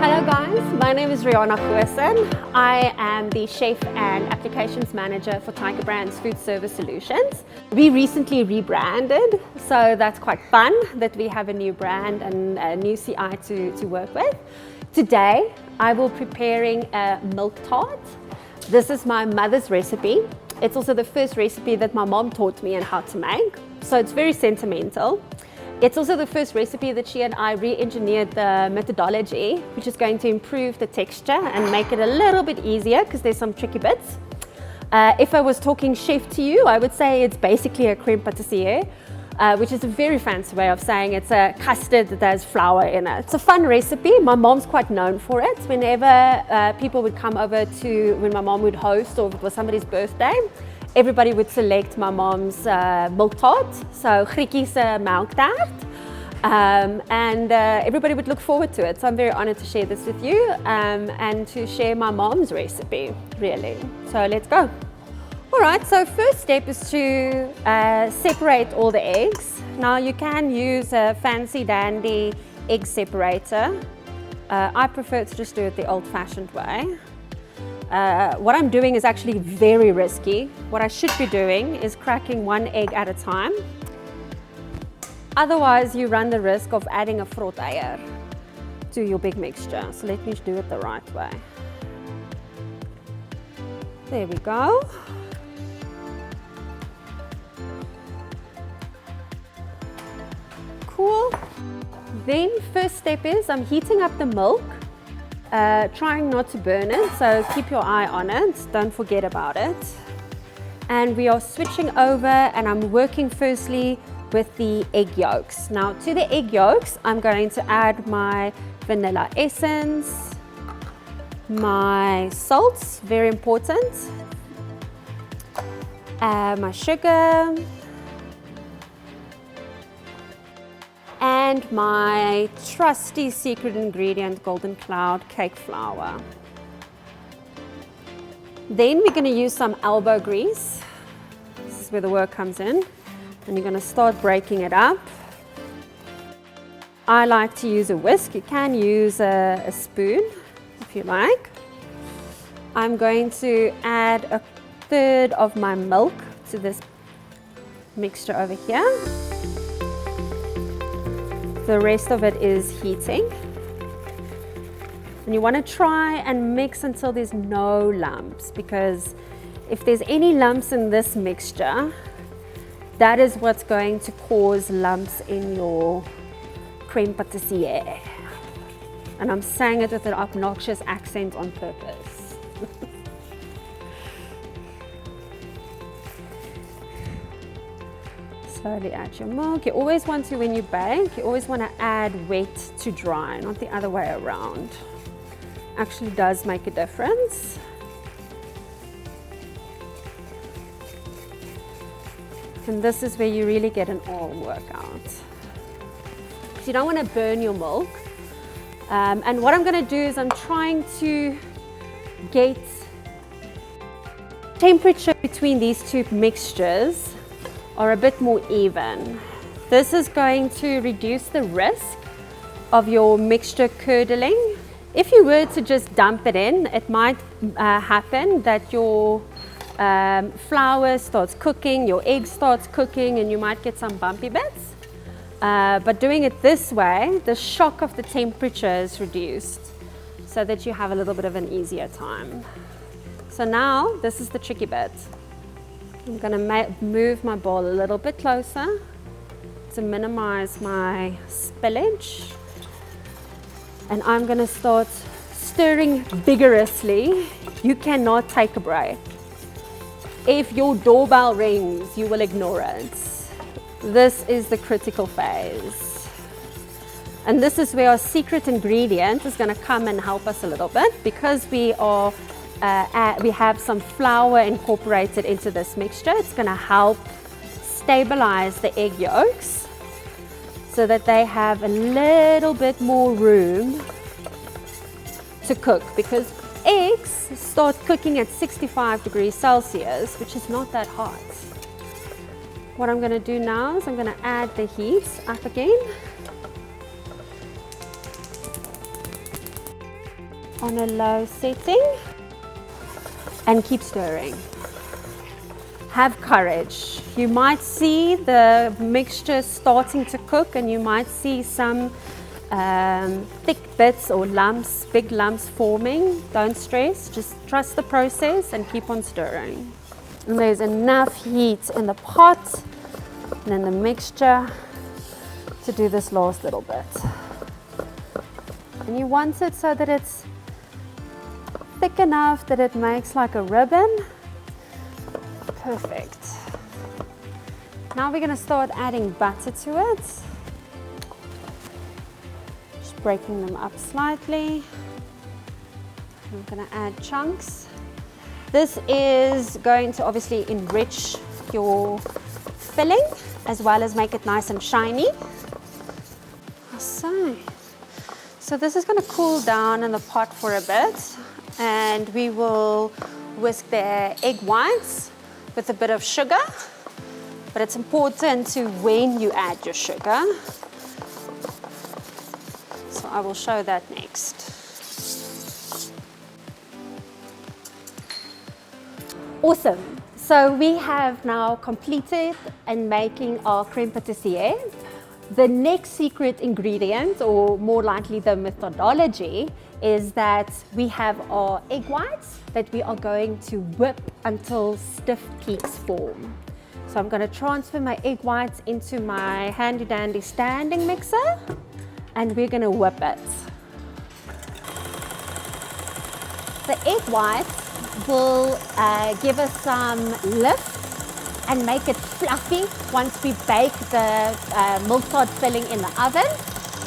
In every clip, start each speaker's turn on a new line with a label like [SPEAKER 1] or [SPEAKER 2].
[SPEAKER 1] Hello guys, my name is Riana Goosen. I am the Chef and Applications Manager for Tiger Brands Food Service Solutions. We recently rebranded, so that's quite fun that we have a new brand and a new CI to work with. Today, I will be preparing a milk tart. This is my mother's recipe. It's also the first recipe that my mom taught me and how to make, so it's very sentimental. It's also the first recipe that she and I re-engineered the methodology, which is going to improve the texture and make it a little bit easier because there's some tricky bits. If I was talking chef to you, I would say it's basically a crème pâtissière, which is a very fancy way of saying it's a custard that has flour in it. It's a fun recipe. My mom's quite known for it. Whenever people would come over when my mom would host or if it was somebody's birthday, everybody would select my mom's milk tart, so Griekse melktert, and everybody would look forward to it. So I'm very honored to share this with you and to share my mom's recipe, really. So let's go. All right, so first step is to separate all the eggs. Now you can use a fancy dandy egg separator. I prefer to just do it the old-fashioned way. What I'm doing is actually very risky. What I should be doing is cracking one egg at a time. Otherwise, you run the risk of adding a vrot eier to your big mixture. So let me do it the right way. There we go. Cool. Then first step is I'm heating up the milk. Trying not to burn it, so keep your eye on it, don't forget about it. And we are switching over and I'm working firstly with the egg yolks. Now to the egg yolks, I'm going to add my vanilla essence, my salts, very important, my sugar, and my trusty secret ingredient, Golden Cloud cake flour. Then we're going to use some elbow grease. This is where the work comes in. And you're going to start breaking it up. I like to use a whisk. You can use a spoon if you like. I'm going to add a third of my milk to this mixture over here. The rest of it is heating. And you want to try and mix until there's no lumps, because if there's any lumps in this mixture, that is what's going to cause lumps in your crème pâtissière. And I'm saying it with an obnoxious accent on purpose. Slowly add your milk. You always want to, when you bake, you always want to add wet to dry, not the other way around. Actually does make a difference. And this is where you really get an arm workout. You don't want to burn your milk. And what I'm going to do is I'm trying to get temperature between these two mixtures are a bit more even. This is going to reduce the risk of your mixture curdling. If you were to just dump it in, it might happen that your flour starts cooking, your egg starts cooking, and you might get some bumpy bits. But doing it this way, the shock of the temperature is reduced so that you have a little bit of an easier time. So now, this is the tricky bit. I'm going to move my bowl a little bit closer to minimize my spillage. And I'm going to start stirring vigorously. You cannot take a break. If your doorbell rings, you will ignore it. This is the critical phase. And this is where our secret ingredient is going to come and help us a little bit, because we have some flour incorporated into this mixture. It's going to help stabilize the egg yolks so that they have a little bit more room to cook, because eggs start cooking at 65 degrees Celsius, which is not that hot. What I'm going to do now is I'm going to add the heat up again. on a low setting and keep stirring. Have courage. You might see the mixture starting to cook and you might see some thick bits or lumps, big lumps forming. Don't stress, just trust the process and keep on stirring. And there's enough heat in the pot and in the mixture to do this last little bit. And you want it so that it's thick enough that it makes like a ribbon. Perfect. Now we're going to start adding butter to it. Just breaking them up slightly. I'm going to add chunks. This is going to obviously enrich your filling as well as make it nice and shiny. So this is going to cool down in the pot for a bit, and we will whisk the egg whites with a bit of sugar, but it's important to when you add your sugar. So I will show that next. Awesome. So we have now completed and making our crème pâtissière. The next secret ingredient, or more likely the methodology, is that we have our egg whites that we are going to whip until stiff peaks form. So I'm going to transfer my egg whites into my handy dandy standing mixer and we're going to whip it. The egg whites will give us some lift and make it fluffy once we bake the milk-tart filling in the oven.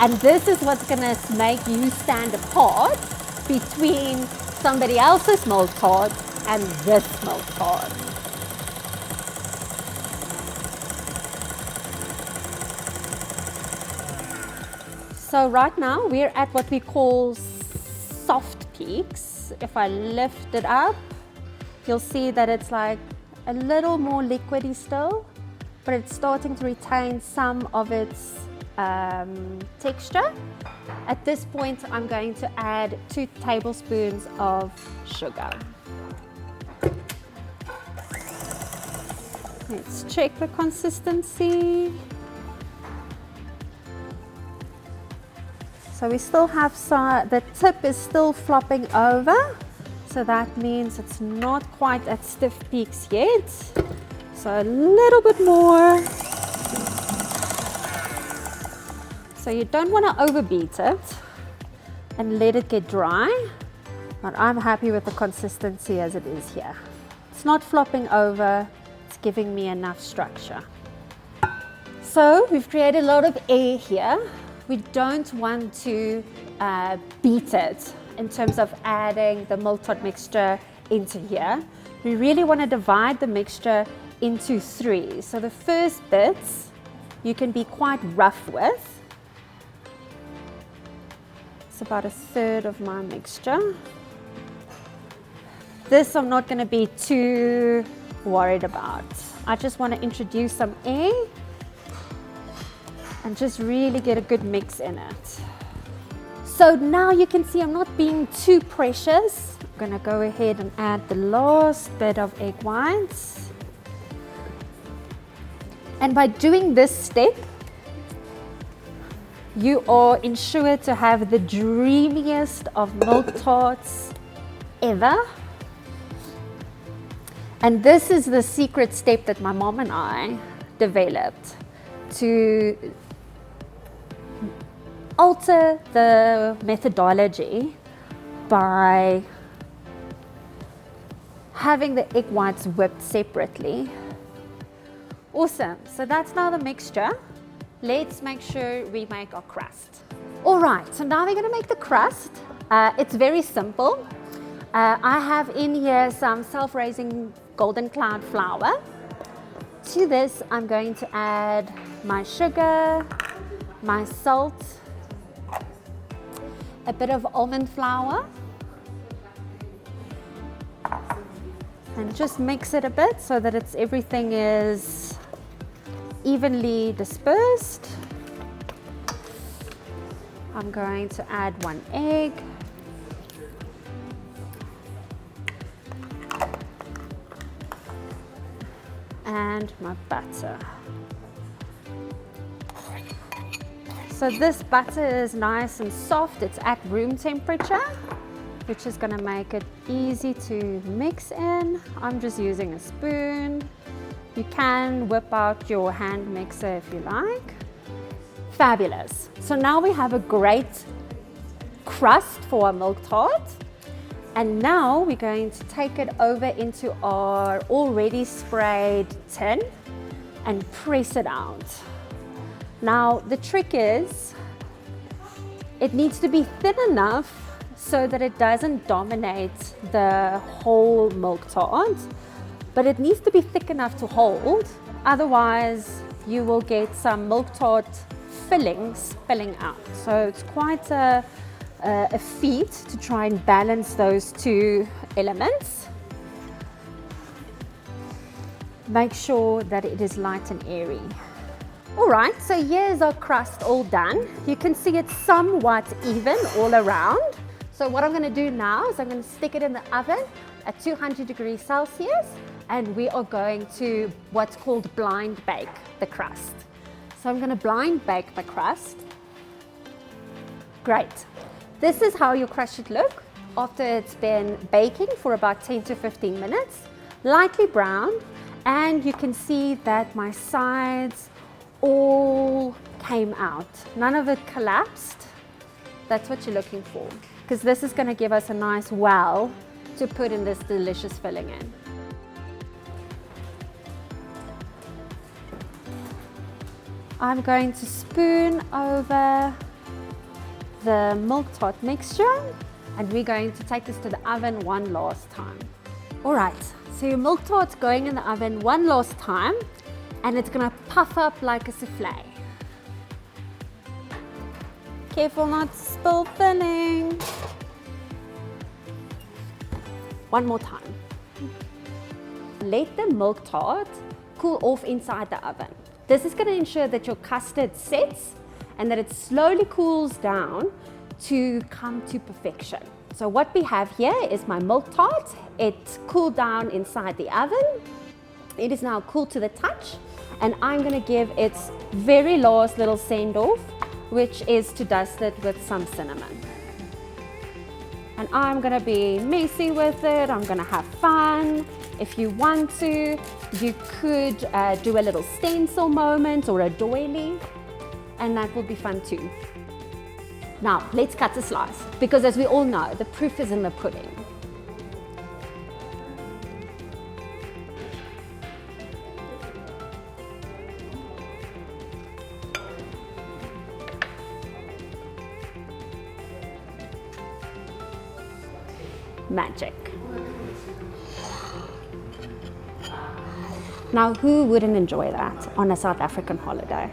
[SPEAKER 1] And this is what's going to make you stand apart between somebody else's milk-tart and this milk-tart. So right now we're at what we call soft peaks. If I lift it up, you'll see that it's like a little more liquidy still, but it's starting to retain some of its texture. At this point, I'm going to add 2 tablespoons of sugar. Let's check the consistency. So we still have some, the tip is still flopping over. So that means it's not quite at stiff peaks yet. So a little bit more. So you don't want to overbeat it and let it get dry. But I'm happy with the consistency as it is here. It's not flopping over, it's giving me enough structure. So we've created a lot of air here. We don't want to beat it in terms of adding the milk-tart mixture into here. We really want to divide the mixture into 3. So the first bits you can be quite rough with. It's about 1/3 of my mixture. This I'm not going to be too worried about. I just want to introduce some air and just really get a good mix in it. So now you can see I'm not being too precious. I'm going to go ahead and add the last bit of egg whites. And by doing this step, you are ensured to have the dreamiest of milk tarts ever. And this is the secret step that my mom and I developed to alter the methodology by having the egg whites whipped separately. Awesome, so that's now the mixture. Let's make sure we make our crust. All right, so now we're gonna make the crust. It's very simple. I have in here some self-raising golden cloud flour. To this, I'm going to add my sugar, my salt, a bit of almond flour, and just mix it a bit so that everything is evenly dispersed. I'm going to add 1 egg. and my butter. So this butter is nice and soft. It's at room temperature, which is going to make it easy to mix in. I'm just using a spoon. You can whip out your hand mixer if you like. Fabulous. So now we have a great crust for our milk tart. And now we're going to take it over into our already sprayed tin and press it out. Now the trick is, it needs to be thin enough so that it doesn't dominate the whole milk tart, but it needs to be thick enough to hold. Otherwise, you will get some milk tart fillings spilling out. So it's quite a feat to try and balance those two elements. Make sure that it is light and airy. All right, so here's our crust all done. You can see it's somewhat even all around. So what I'm going to do now is I'm going to stick it in the oven at 200 degrees Celsius, and we are going to what's called blind bake the crust. So I'm going to blind bake my crust. Great. This is how your crust should look after it's been baking for about 10 to 15 minutes. Lightly brown, and you can see that my sides all came out. None of it collapsed. That's what you're looking for, because this is going to give us a nice well to put in this delicious filling in. I'm going to spoon over the milk tart mixture, and we're going to take this to the oven one last time. All right, so your milk tart's going in the oven one last time, and it's going to puff up like a souffle. Careful not to spill filling. One more time. Let the milk tart cool off inside the oven. This is going to ensure that your custard sets and that it slowly cools down to come to perfection. So what we have here is my milk tart. It cooled down inside the oven. It is now cool to the touch, and I'm going to give its very last little send-off, which is to dust it with some cinnamon. And I'm going to be messy with it. I'm going to have fun. If you want to, you could do a little stencil moment or a doily, and that will be fun too. Now, let's cut a slice, because as we all know, the proof is in the pudding. Magic. Now, who wouldn't enjoy that on a South African holiday?